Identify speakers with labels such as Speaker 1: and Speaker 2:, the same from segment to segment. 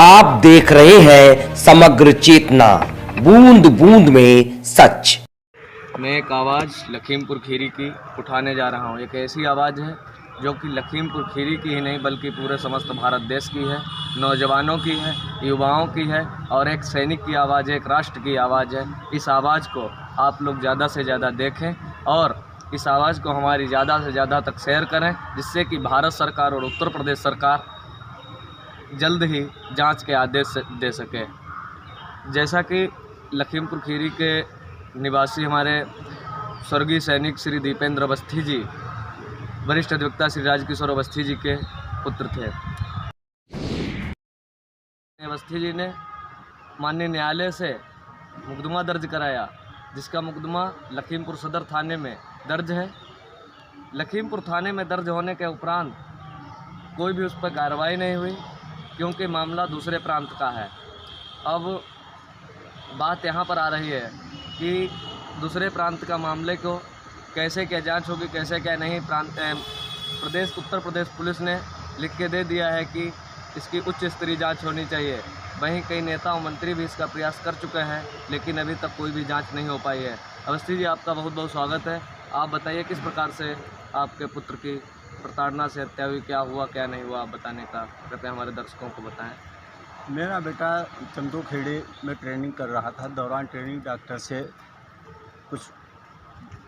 Speaker 1: आप देख रहे हैं समग्र चेतना, बूंद बूंद में सच।
Speaker 2: मैं एक आवाज़ लखीमपुर खीरी की उठाने जा रहा हूँ। एक ऐसी आवाज़ है जो कि लखीमपुर खीरी की ही नहीं बल्कि पूरे समस्त भारत देश की है, नौजवानों की है, युवाओं की है और एक सैनिक की आवाज़ है, एक राष्ट्र की आवाज़ है। इस आवाज़ को आप लोग ज़्यादा से ज़्यादा देखें और इस आवाज़ को हमारी ज़्यादा से ज़्यादा तक शेयर करें, जिससे कि भारत सरकार और उत्तर प्रदेश सरकार जल्द ही जांच के आदेश दे सके। जैसा कि लखीमपुर खीरी के निवासी हमारे स्वर्गीय सैनिक श्री दीपेंद्र अवस्थी जी, वरिष्ठ अधिवक्ता श्री राजकिशोर अवस्थी जी के पुत्र थे। अवस्थी जी ने माननीय न्यायालय से मुकदमा दर्ज कराया, जिसका मुकदमा लखीमपुर सदर थाने में दर्ज है। लखीमपुर थाने में दर्ज होने के उपरांत कोई भी उस पर कार्रवाई नहीं हुई, क्योंकि मामला दूसरे प्रांत का है। अब बात यहाँ पर आ रही है कि दूसरे प्रांत का मामले को कैसे क्या जांच होगी, कैसे क्या नहीं। उत्तर प्रदेश पुलिस ने लिख के दे दिया है कि इसकी उच्च स्तरीय जांच होनी चाहिए। वहीं कई नेता और मंत्री भी इसका प्रयास कर चुके हैं, लेकिन अभी तक कोई भी जांच नहीं हो पाई है। अवस्थी जी, आपका बहुत बहुत स्वागत है। आप बताइए किस प्रकार से आपके पुत्र की प्रताड़ना से हत्या हुई, क्या हुआ क्या नहीं हुआ, आप बताने का कृपया हमारे दर्शकों को बताएं।
Speaker 3: मेरा बेटा चंदू खेड़ी में ट्रेनिंग कर रहा था। दौरान ट्रेनिंग डॉक्टर से कुछ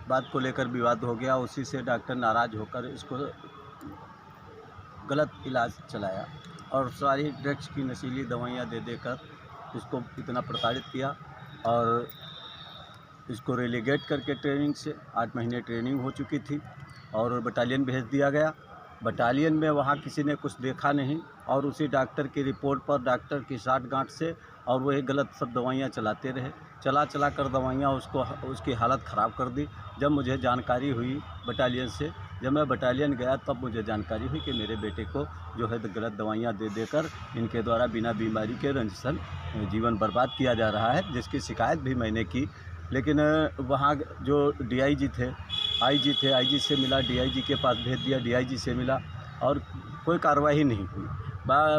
Speaker 3: बात को लेकर विवाद हो गया। उसी से डॉक्टर नाराज़ होकर इसको गलत इलाज चलाया और सारी ड्रग्स की नशीली दवाइयाँ दे देकर इसको इतना प्रताड़ित किया और इसको रेलीगेट करके ट्रेनिंग से 8 महीने ट्रेनिंग हो चुकी थी और बटालियन भेज दिया गया। बटालियन में वहाँ किसी ने कुछ देखा नहीं और उसी डॉक्टर की रिपोर्ट पर डॉक्टर की साठगांठ से और वही गलत सब दवाइयाँ चलाते रहे। चला कर दवाइयाँ उसकी हालत ख़राब कर दी। जब मुझे जानकारी हुई बटालियन से, जब मैं बटालियन गया तब मुझे जानकारी हुई कि मेरे बेटे को जो है गलत दवाइयाँ दे देकर इनके द्वारा बिना बीमारी के रंजसन जीवन बर्बाद किया जा रहा है, जिसकी शिकायत भी मैंने की। लेकिन वहाँ जो डीआईजी थे, आईजी से मिला, डीआईजी के पास भेज दिया, डीआईजी से मिला और कोई कार्रवाई नहीं हुई,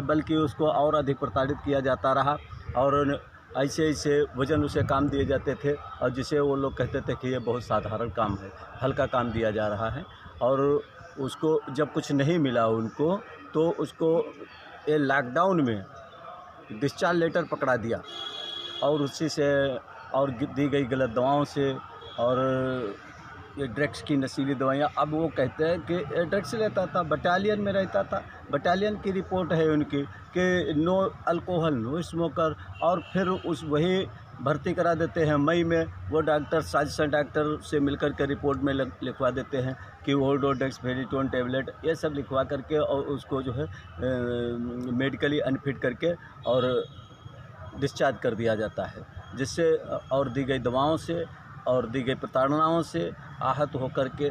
Speaker 3: बल्कि उसको और अधिक प्रताड़ित किया जाता रहा और ऐसे वजन उसे काम दिए जाते थे और जिसे वो लोग कहते थे कि ये बहुत साधारण काम है, हल्का काम दिया जा रहा है। और उसको जब कुछ नहीं मिला उनको, तो उसको ये लॉकडाउन में डिस्चार्ज लेटर पकड़ा दिया और उसी से और दी गई गलत दवाओं से और ये ड्रग्स की नशीली दवाइयाँ। अब वो कहते हैं कि ड्रग्स लेता था, बटालियन में रहता था। बटालियन की रिपोर्ट है उनकी कि नो अल्कोहल, नो स्मोकर, और फिर वही भर्ती करा देते हैं मई में। वो डॉक्टर साजिशन डॉक्टर से मिलकर के रिपोर्ट में लिखवा देते हैं कि ओल्डो डेक्सफेरिटोन टैबलेट, ये सब लिखवा करके और उसको जो है मेडिकली अनफिट करके और डिस्चार्ज कर दिया जाता है, जिससे और दी गई दवाओं से और दी गई प्रताड़नाओं से आहत होकर के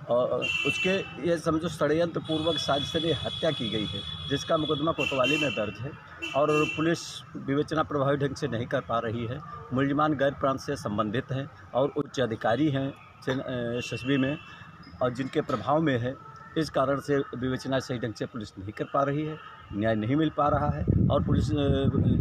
Speaker 3: और उसके ये समझो षड्यंत्र पूर्वक साजिश हत्या की गई है, जिसका मुकदमा कोतवाली में दर्ज है और पुलिस विवेचना प्रभावी ढंग से नहीं कर पा रही है। मुलजिमान गैर प्रांत से संबंधित हैं और उच्च अधिकारी हैं एसएसबी में और जिनके प्रभाव में है, इस कारण से विवेचना सही ढंग से पुलिस नहीं कर पा रही है, न्याय नहीं मिल पा रहा है। और पुलिस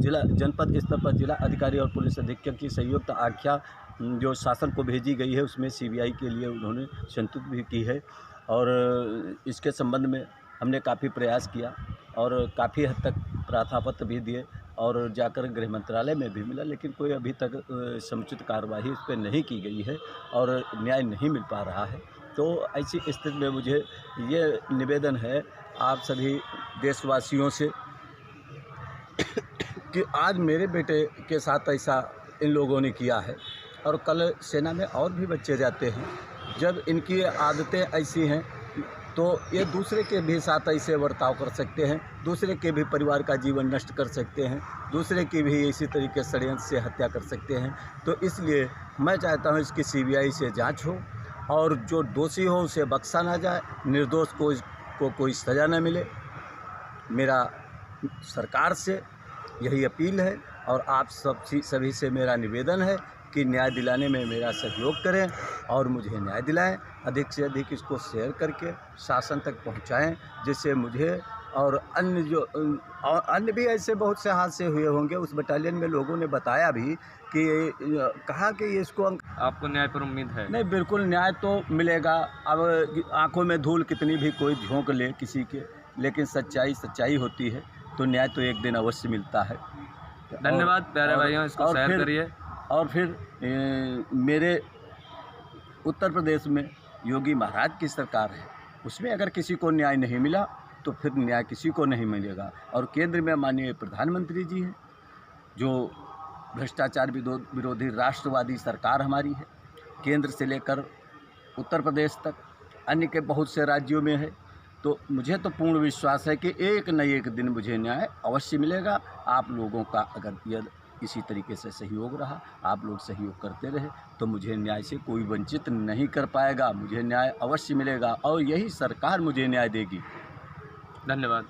Speaker 3: जिला जनपद स्तर पर जिला अधिकारी और पुलिस अधीक्षक की संयुक्त आख्या जो शासन को भेजी गई है, उसमें सीबीआई के लिए उन्होंने संतुष्ट भी की है और इसके संबंध में हमने काफ़ी प्रयास किया और काफ़ी हद तक प्रार्थनापत्र भी दिए और जाकर गृह मंत्रालय में भी मिला, लेकिन कोई अभी तक समुचित कार्रवाई इस पर नहीं की गई है और न्याय नहीं मिल पा रहा है। तो ऐसी स्थिति में मुझे ये निवेदन है आप सभी देशवासियों से कि आज मेरे बेटे के साथ ऐसा इन लोगों ने किया है और कल सेना में और भी बच्चे जाते हैं। जब इनकी आदतें ऐसी हैं तो ये दूसरे के भी साथ ऐसे बर्ताव कर सकते हैं, दूसरे के भी परिवार का जीवन नष्ट कर सकते हैं, दूसरे की भी इसी तरीके षड्यंत्र से हत्या कर सकते हैं। तो इसलिए मैं चाहता हूँ इसकी सीबीआई से जांच हो और जो दोषी हो उसे बख्शा ना जाए, निर्दोष को कोई सज़ा न मिले। मेरा सरकार से यही अपील है और आप सभी से मेरा निवेदन है कि न्याय दिलाने में मेरा सहयोग करें और मुझे न्याय दिलाएं। अधिक से अधिक इसको शेयर करके शासन तक पहुंचाएं, जिससे मुझे और अन्य जो और अन्य भी ऐसे बहुत से हादसे हुए होंगे। उस बटालियन में लोगों ने बताया भी कि कहा कि इसको
Speaker 2: आपको न्याय पर उम्मीद है?
Speaker 3: नहीं, बिल्कुल न्याय तो मिलेगा। अब आंखों में धूल कितनी भी कोई झोंक ले किसी के, लेकिन सच्चाई सच्चाई होती है, तो न्याय तो एक दिन अवश्य मिलता है।
Speaker 2: धन्यवाद प्यारे भाइयों, इसको शेयर करिए।
Speaker 3: और फिर मेरे उत्तर प्रदेश में योगी महाराज की सरकार है, उसमें अगर किसी को न्याय नहीं मिला तो फिर न्याय किसी को नहीं मिलेगा। और केंद्र में माननीय प्रधानमंत्री जी हैं, जो भ्रष्टाचार विरोधी राष्ट्रवादी सरकार हमारी है, केंद्र से लेकर उत्तर प्रदेश तक अन्य के बहुत से राज्यों में है। तो मुझे तो पूर्ण विश्वास है कि एक न एक दिन मुझे न्याय अवश्य मिलेगा। आप लोगों का अगर यह इसी तरीके से सहयोग रहा, आप लोग सहयोग करते रहे, तो मुझे न्याय से कोई वंचित नहीं कर पाएगा। मुझे न्याय अवश्य मिलेगा और यही सरकार मुझे न्याय देगी।
Speaker 2: धन्यवाद।